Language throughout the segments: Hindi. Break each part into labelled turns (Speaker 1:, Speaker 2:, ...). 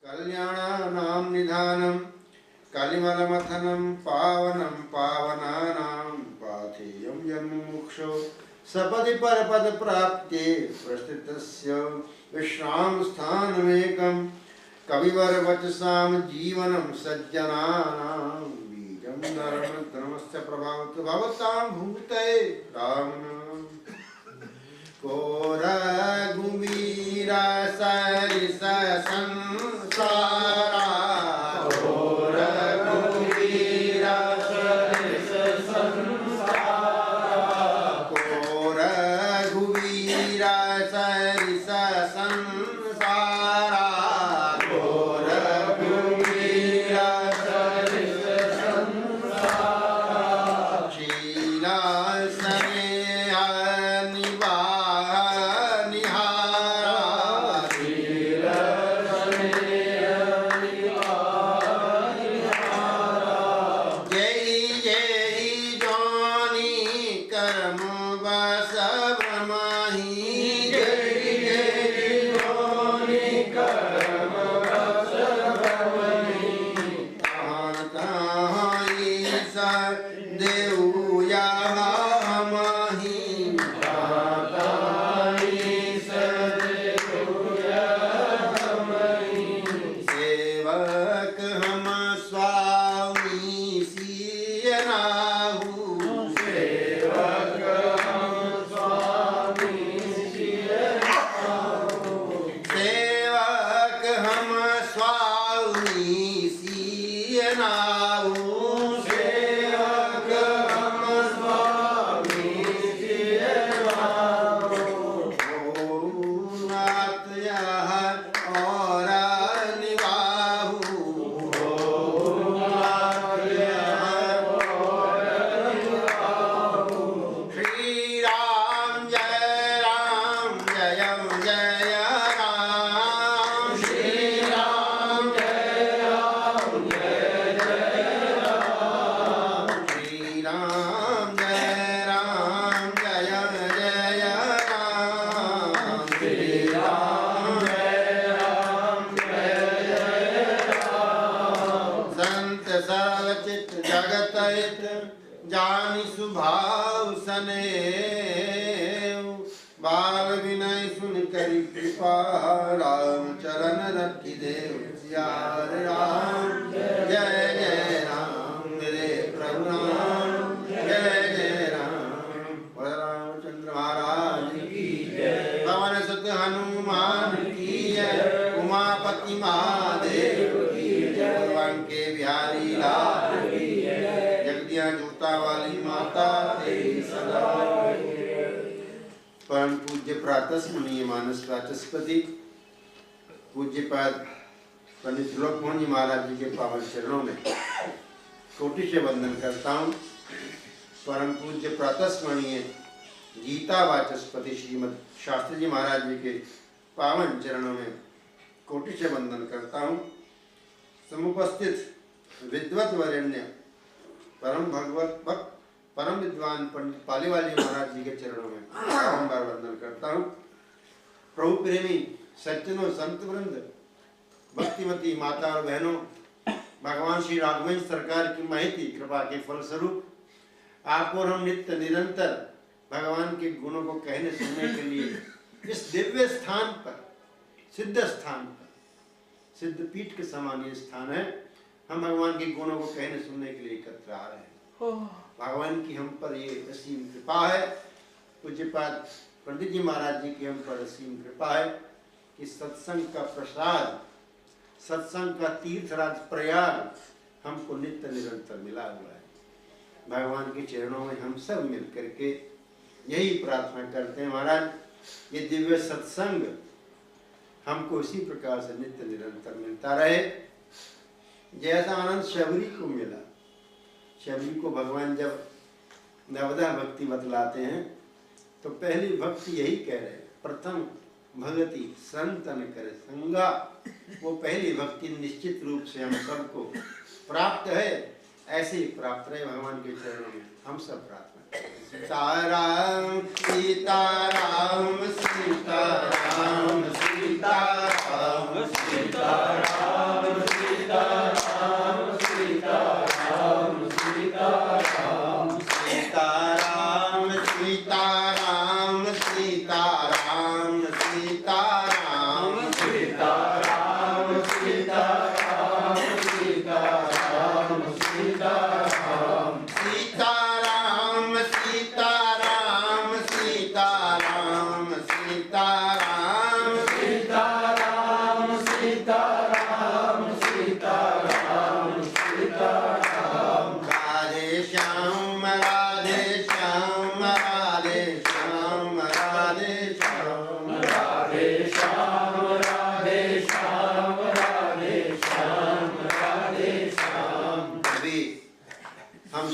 Speaker 1: कल्याणानां निधानं कलिमलमथनं पावनं पावनानां पाथेयं जन्ममुक्षो सपदि परपद प्राप्ते प्रस्थितस्य विश्राम स्थानमेकं कविवर वचसां जीवनं सज्जनानां बीजं धर्मस्य प्रभावतु भवतां भूते राम को रघुवीरा सरिस संसारा जानि सुभाव सने बाल विनय सुन करी कृपा राम चरण रखि देव सियार राम जय जय राम मेरे प्रभु राम जय जय राम रामचंद्र महाराज की जय पवन सुत हनुमान की जय उमापति महादेव की जय भगवान के बिहारी लाल की जय जूता वाली माता तेरी सदा। परम पूज्य प्रातः स्मरणीय मानस वाचस्पति पूज्य पाद पंडित त्रिलोक मोहन जी महाराज जी के पावन चरणों में कोटि से वंदन करता हूँ। परम पूज्य प्रातः स्मरणीय गीता वाचस्पति श्रीमद शास्त्री जी महाराज जी के पावन चरणों में कोटि से वंदन करता हूँ। समुपस्थित विद्वत वरेण्य परम भगवत भक्त परम विद्वान पंडित पालीवाल जी महाराज जी के चरणों में बारंबार वंदन करता हूँ। प्रभु प्रेमी सज्जनों संत वृंद भक्तिमती माता और बहनों, भगवान श्री राघवेंद्र सरकार की महती कृपा के फलस्वरूप आप और हम नित्य निरंतर भगवान के गुणों को कहने सुनने के लिए इस दिव्य स्थान पर, सिद्ध स्थान पर, सिद्ध पीठ के समान ये स्थान है। हम भगवान के गुणों को कहने सुनने के लिए एकत्र आ रहे हैं। भगवान की हम पर ये असीम कृपा है। पूज्यपाद पंडित जी महाराज जी की हम पर असीम कृपा है कि सत्संग का प्रसाद, सत्संग का तीर्थराज प्रयाग हमको नित्य निरंतर मिला हुआ है। भगवान के चरणों में हम सब मिल करके यही प्रार्थना करते हैं, महाराज ये दिव्य सत्संग हमको इसी प्रकार से नित्य निरंतर मिलता रहे जैसा आनंद शबरी को मिला। शबरी को भगवान जब नवदा भक्ति बतलाते हैं तो पहली भक्ति यही कह रहे हैं, प्रथम भगति संतन करे संगा। वो पहली भक्ति निश्चित रूप से हम सबको प्राप्त है, ऐसे ही प्राप्त रहे भगवान के चरणों में। हम सब प्रार्थना सीताराम सीताराम सीताराम सीताराम सीताराम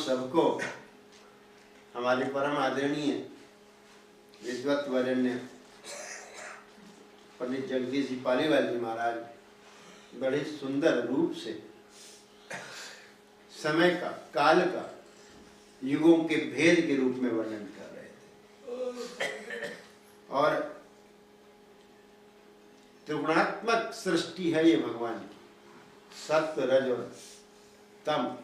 Speaker 1: सबको हमारे परम आदरणीय विद्वत वरेण्य पंडित जगदीश जी पालीवाल जी महाराज बड़े सुंदर रूप से समय का, काल का, युगों के भेद के रूप में वर्णन कर रहे थे। और त्रिगुणात्मक सृष्टि है ये भगवान की, सत्व, रज और तम।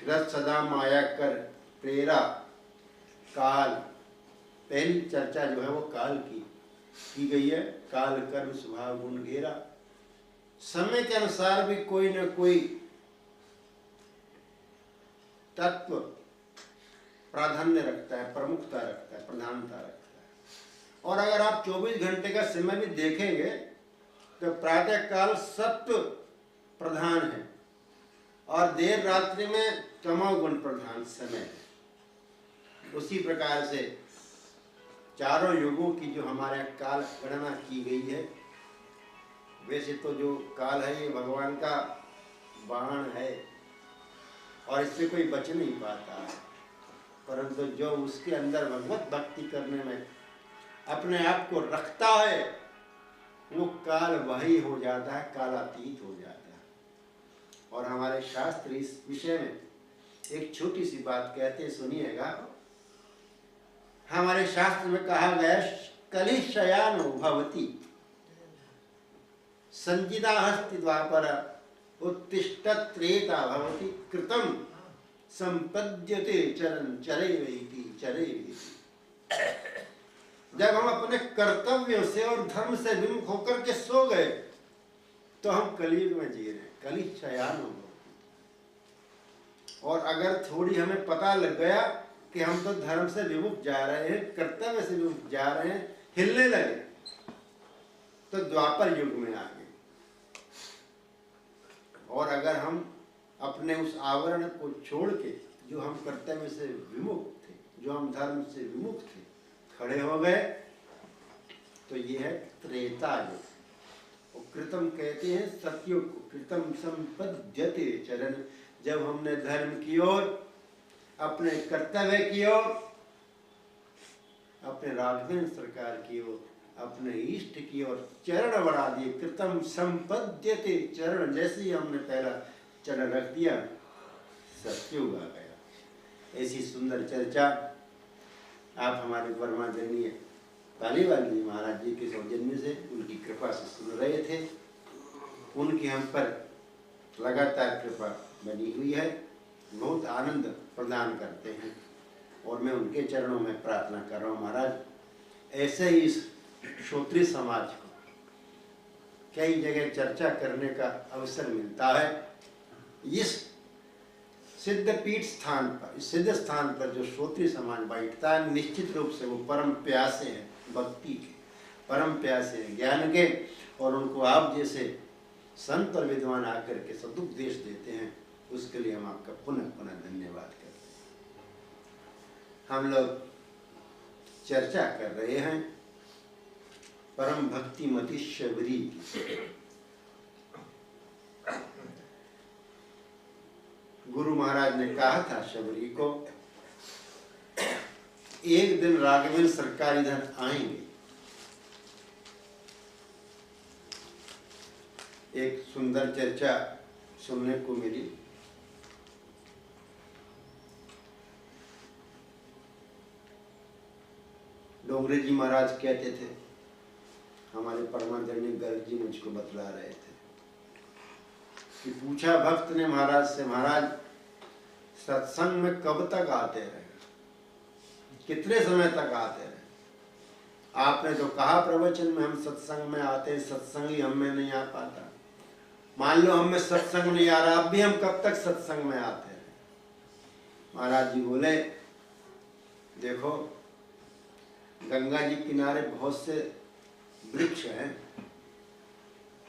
Speaker 1: रस सदा माया कर प्रेरा काल। पहली चर्चा जो है वो काल की गई है। काल कर्म स्वभाव गुण घेरा। समय के अनुसार भी कोई न कोई तत्व प्राधान्य रखता है, प्रमुखता रखता है, प्रधानता रखता है। और अगर आप 24 घंटे का समय भी देखेंगे तो प्रातः काल सत्व प्रधान है और देर रात्रि में तमोगुण प्रधान समय है। उसी प्रकार से चारों युगों की जो हमारे काल गणना की गई है, वैसे तो जो काल है ये भगवान का बाण है और इससे कोई बच नहीं पाता है, परंतु जो उसके अंदर भगवत भक्ति करने में अपने आप को रखता है वो काल वही हो जाता है, कालातीत हो जाता है। और हमारे शास्त्र इस विषय में एक छोटी सी बात कहते, सुनिएगा। हमारे शास्त्र में कहा गया कलिशयानो भवति संजिदा हस्ति द्वापर उत्तिष्ठत् त्रेता भवति कृतं संपद्यते चरण चरैवेति चरैवेति। जब हम अपने कर्तव्यों से और धर्म से विमुख होकर के सो गए तो हम कलयुग में जी रहे हैं, कलिशयानो। और अगर थोड़ी हमें पता लग गया कि हम तो धर्म से विमुख जा रहे हैं, कर्तव्य से विमुख जा रहे हैं, हिलने लगे, तो द्वापर युग में आ गए। और अगर हम अपने उस आवरण को छोड़ के, जो हम कर्तव्य से विमुख थे, जो हम धर्म से विमुख थे, खड़े हो गए, तो ये है त्रेता युग। और कृतम कहते हैं सत्युग को, कृतम संपद्यते चरण। जब हमने धर्म की ओर, अपने कर्तव्य की ओर, अपने राघवेंद्र सरकार की ओर, अपने इष्ट की ओर चरण बढ़ा दिए, कृतम संपद्यते चरण, जैसे ही हमने पहला चरण रख दिया सत्युग आ गया। ऐसी सुंदर चर्चा आप हमारे परमादरणीय पालीवाल जी महाराज जी के सौजन्य से, उनकी कृपा से सुन रहे थे। उनकी हम पर लगातार कृपा बनी हुई है, बहुत आनंद प्रदान करते हैं। और मैं उनके चरणों में प्रार्थना कर रहा हूँ, महाराज ऐसे ही इस श्रोत्री समाज को कई जगह चर्चा करने का अवसर मिलता है। इस सिद्धपीठ स्थान पर, इस सिद्ध स्थान पर जो श्रोत्री समाज बैठता है, निश्चित रूप से वो परम प्यासे हैं भक्ति के, परम प्यासे हैं ज्ञान के। और उनको आप जैसे संत और विद्वान आकर के सदुपदेश देते हैं, उसके लिए हम आपका पुनः पुनः धन्यवाद करते हैं। हम लोग चर्चा कर रहे हैं परम भक्ति मति शबरी की। गुरु महाराज ने कहा था शबरी को, एक दिन राघवेंद्र सरकार इधर आएंगे। एक सुंदर चर्चा सुनने को मिली। डोंगरे जी महाराज कहते थे, हमारे परमादरणीय गर्ग जी मुझको बतला रहे थे कि पूछा भक्त ने महाराज से, महाराज सत्संग में कब तक आते रहे, कितने समय तक आते रहे? आपने तो कहा प्रवचन में हम सत्संग में आते हैं, सत्संग ही हम में नहीं आ पाता। मान लो हम में सत्संग नहीं आ रहा, अब भी हम कब तक सत्संग में आते रहे? महाराज जी बोले, देखो गंगा जी किनारे बहुत से वृक्ष हैं,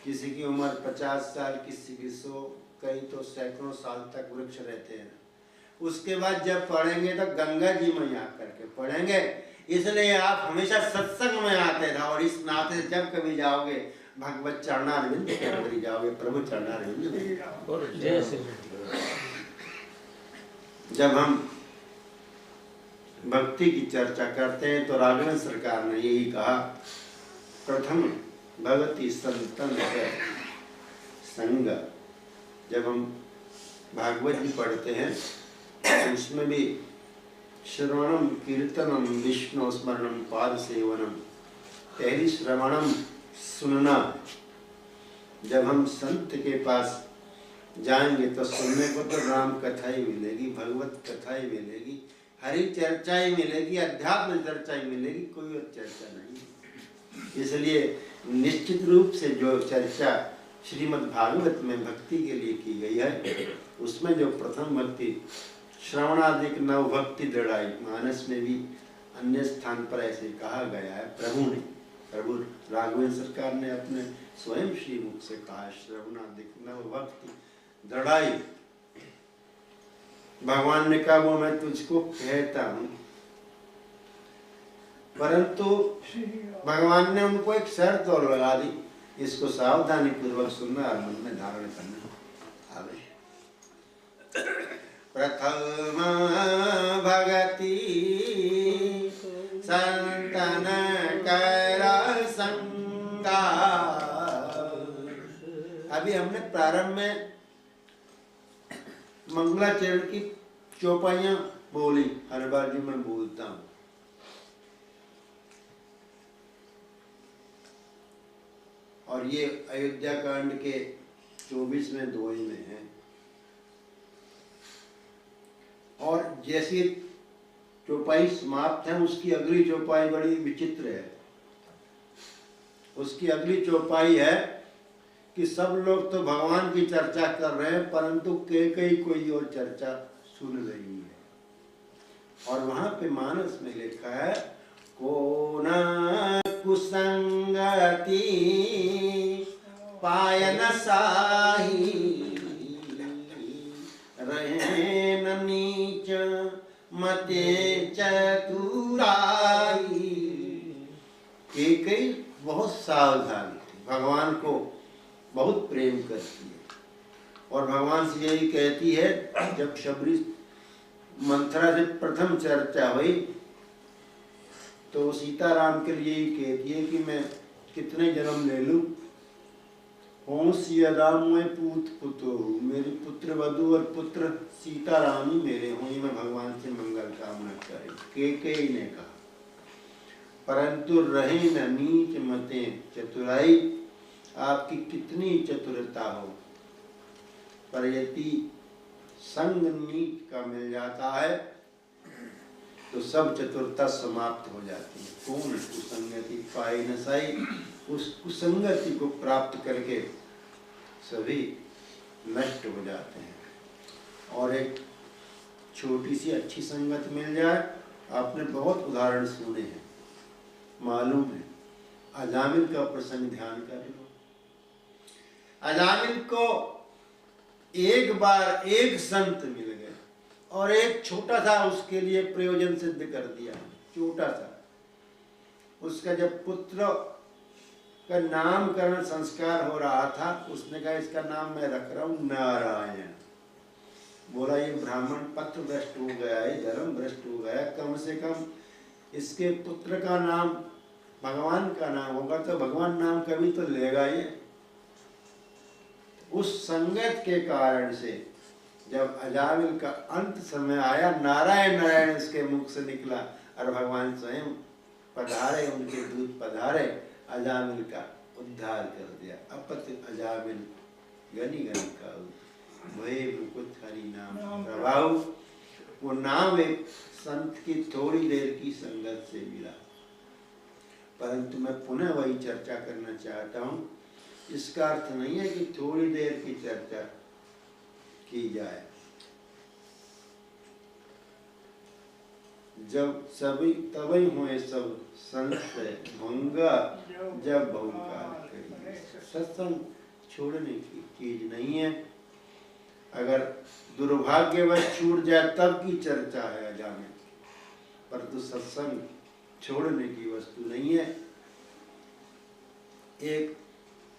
Speaker 1: किसी की उम्र 50 साल, किसी की 100, कई तो सैकड़ों साल तक वृक्ष रहते हैं। उसके बाद जब पढ़ेंगे तो गंगा जी में आकर के पढ़ेंगे। इसलिए आप हमेशा सत्संग में आते रहो और इस नाते जब कभी जाओगे भगवत चरणारविंद के अंदर जाओगे, प्रभु चरणारविंद में।
Speaker 2: जय श्री
Speaker 1: जब हम भक्ति की चर्चा करते हैं तो राघवेंद्र सरकार ने यही कहा, प्रथम भगवती संतन संग। जब हम भागवत जी पढ़ते हैं तो उसमें भी श्रवणम कीर्तनम विष्णु स्मरणम पाद सेवनम, पहली श्रवणम सुनना। जब हम संत के पास जाएंगे तो सुनने को तो राम कथा ही मिलेगी, भगवत कथा ही मिलेगी, हरि चर्चा ही मिलेगी, अध्यात्म चर्चा ही मिलेगी, कोई और चर्चा नहीं। इसलिए निश्चित रूप से जो चर्चा श्रीमद् भागवत में भक्ति के लिए की गई है, उसमें जो प्रथम भक्ति श्रवणादिक नव भक्ति दृढ़ाई, मानस में भी अन्य स्थान पर ऐसे कहा गया है प्रभु ने, प्रभु राघवेंद्र सरकार ने अपने स्वयं श्रीमुख से कहा, श्रवणादिक नव भक्ति दृढ़ाई। भगवान ने कहा वो मैं तुझको कहता हूं, परंतु भगवान ने उनको एक शर्त और लगा दी, इसको सावधानी पूर्वक सुनना और मन में धारण करना। आवे प्रथम भगति संतन कर संगा। अभी हमने प्रारंभ में मंगलाचरण की चौपाइयां बोली, हर बार जो मैं बोलता हूं। और ये अयोध्या कांड के 24वें दोहे में है। और जैसी चौपाई समाप्त है, उसकी अगली चौपाई बड़ी विचित्र है। उसकी अगली चौपाई है कि सब लोग तो भगवान की चर्चा कर रहे हैं, परंतु कई कोई और चर्चा सुन रही है। और वहां पे मानस में लिखा है, को न कुसंगति पायन साही, रहे न नीच मते चतुराई। कई बहुत सावधान थी, भगवान को बहुत प्रेम करती है और भगवान से यही कहती है। जब शबरी मंथरा से प्रथम चर्चा हुई तो सीताराम के लिए यही कहती है कि मैं कितने जन्म ले लूं, ओं सिया राम मैं पूत पुतो हूँ, मेरी पुत्र वधु और पुत्र सीताराम ही मेरे हों, मैं भगवान से मंगल कामना करे। के ने कहा, परंतु रहे न नीच मते चतुराई, आपकी कितनी चतुरता हो, पर यदि संग नीच का मिल जाता है तो सब चतुरता समाप्त हो जाती है। कौन कुसंगति पाई न साई, उस कुसंगति को प्राप्त करके सभी नष्ट हो जाते हैं। और एक छोटी सी अच्छी संगत मिल जाए, आपने बहुत उदाहरण सुने हैं, मालूम है। अजामिल का प्रसंग ध्यान कर लो। अजामिल को एक बार एक संत मिल गए और एक छोटा सा उसके लिए प्रयोजन सिद्ध कर दिया, छोटा सा। उसका जब पुत्र का नामकरण संस्कार हो रहा था, उसने कहा इसका नाम मैं रख रहा हूं नारायण। बोला ये ब्राह्मण पत्र भ्रष्ट हो गया है, धर्म भ्रष्ट हो गया, कम से कम इसके पुत्र का नाम भगवान का नाम होगा तो भगवान नाम कभी तो लेगा ये। उस संगत के कारण से जब अजामिल का अंत समय आया, नारायण नारायण उसके मुख से निकला और भगवान स्वयं पधारे, उनके दूत पधारे, अजामिल का उद्धार कर दिया। अपत अजामिल गनि गनि काऊ, भय मुकुट हरि नाम प्रभाव। वो नाम एक संत की थोड़ी देर की संगत से मिला, परंतु मैं पुनः वही चर्चा करना चाहता हूँ। इसका अर्थ नहीं है कि थोड़ी देर की चर्चा की जाए। जब सभी तभी हुए सब संत भंगा, जब बहुकाल करी। सत्संग छोड़ने की चीज नहीं है। अगर दुर्भाग्यवश छूट जाए तब की चर्चा है अजामिल, परंतु सत्संग छोड़ने की वस्तु नहीं है। एक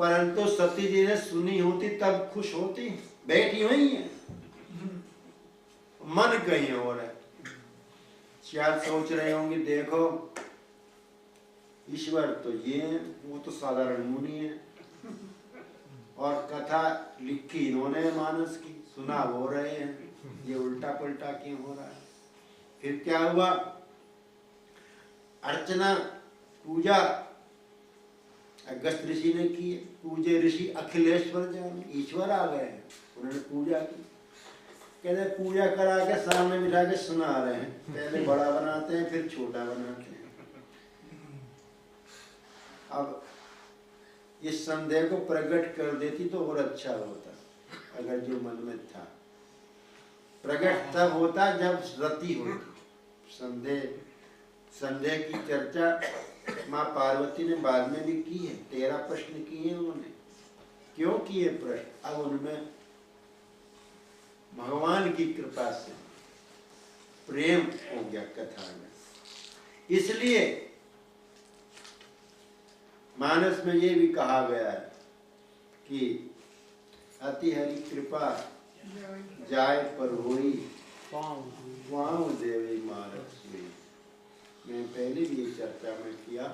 Speaker 1: परंतु सती जी ने सुनी होती तब खुश होती, बैठी हुई है, मन कहीं और है। शायद सोच रहे होंगे देखो ईश्वर तो ये है, वो तो साधारण मुनि है, और कथा लिखी इन्होंने मानस की, सुना वो रहे हैं, ये उल्टा पुल्टा क्यों हो रहा है। फिर क्या हुआ, अर्चना पूजा अगस्त ऋषि ने की, पूजे ऋषि अखिलेश्वर जान, ईश्वर आ गए हैं, उन्होंने पूजा की। कहते पूजा करा के सामने बिठा के सुना रहे हैं, पहले बड़ा बनाते हैं फिर छोटा बनाते हैं। अब इस संदेह को प्रकट कर देती तो और अच्छा होता, अगर जो मन में था। प्रकट तब होता जब रति होती। संदेह की चर्चा माँ पार्वती ने बाद में भी की है, 13 प्रश्न किए उन्होंने। क्यों किए प्रश्न, अब उनमें भगवान की कृपा से प्रेम हो गया कथा में। इसलिए मानस में ये भी कहा गया है कि अति हरि कृपा जाय पर होई वाव देवी मानस हुई। मैं पहले भी ये चर्चा में किया,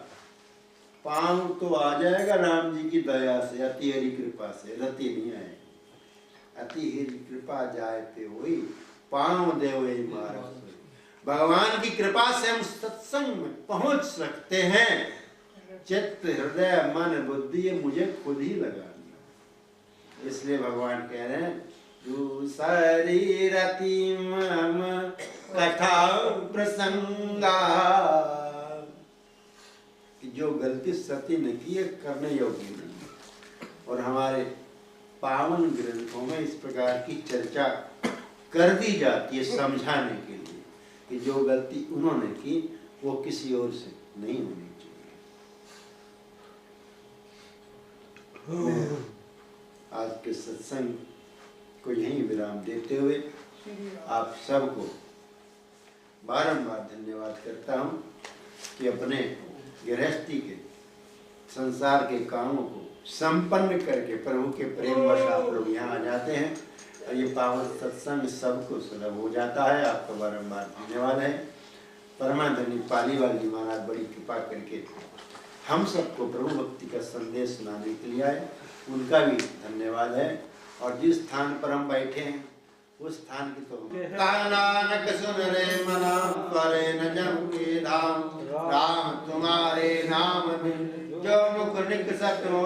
Speaker 1: पांव तो आ जाएगा राम जी की दया से, अति हरि कृपा से, रति नहीं आएगी। अति हरि कृपा जाय पे हुई पांव देवे मानस हुई। भगवान की कृपा से हम सत्संग में पहुंच सकते हैं। चित्त हृदय मन बुद्धि ये मुझे खुद ही लगानी। इसलिए भगवान कह रहे हैं दूसरी रति मम कथा प्रसंगा, कि जो गलती सती ने की है करने योग्य नहीं। और हमारे पावन ग्रंथों में इस प्रकार की चर्चा कर दी जाती है समझाने के लिए कि जो गलती उन्होंने की वो किसी और से नहीं होनी चाहिए। आज के सत्संग को यहीं विराम देते हुए आप सबको बारंबार धन्यवाद करता हूँ कि अपने गृहस्थी के संसार के कामों को संपन्न करके प्रभु के प्रेम वश आप लोग यहाँ आ जाते हैं और ये पावन सत्संग सबको सुलभ हो जाता है। आपका बारंबार धन्यवाद है। परमाधनी पालीवाल जी महाराज बड़ी कृपा करके हम सबको प्रभु भक्ति का संदेश सुनाने के लिए आए, उनका भी धन्यवाद है। और जिस स्थान पर हम बैठे हैं उस स्थान की तो नानक सुन रे मना करे न जम के धाम, राम तुम्हारे नाम में जो मुख निकसत हो,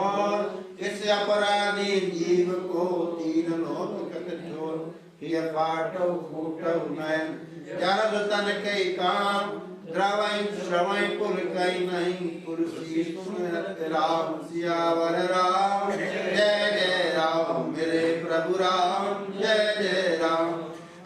Speaker 1: इस अपराधी जीव को तीन लोक कठोर। ये पाटो फूटो नयन जरद तन के काम, द्रवई श्रवई पुर कई नहीं, पुरुषी सुनत राम सियावर राम। जय जय राम मेरे प्रभु राम, जय जय राम।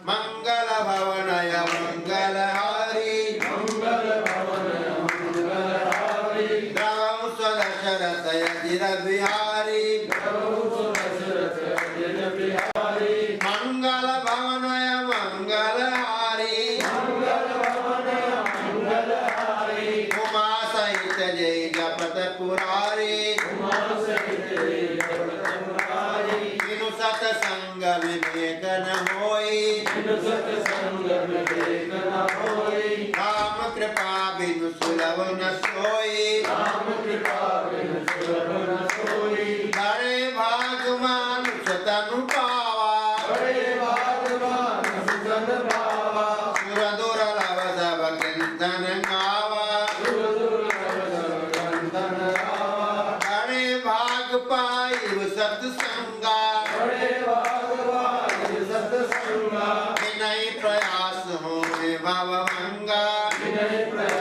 Speaker 1: मंगल भवनय मंगल हारी, मंगल भवनय मंगल हारी। द्रवं स्वदशरथ यजिर बिहारी, द्रवं स्वदशरथ यजिर बिहारी। मंगल भवनय मंगल हारी, मंगल भवनय मंगल हारी। उमा सहित जय जपत पुरारी, उमा सहित जय जपत पुरारी। बिनु सतसंग विवेक न होई, बिनु सतसंग विवेक न होई। राम कृपा बिनु सुलभ न सोई, राम कृपा बिनु सुलभ न सोई। बड़े भाग मानुष तनु पावा, बड़े भाग मानुष तनु पावा। सुर दुर्लभ सब कीर्तन गावा, सुर दुर्लभ सब कीर्तन गावा। बड़े भाग पाई सत्संगा, बड़े भाग पाई सत्संगा। विनय प्रयास हो भव मंगा, विनय प्रयास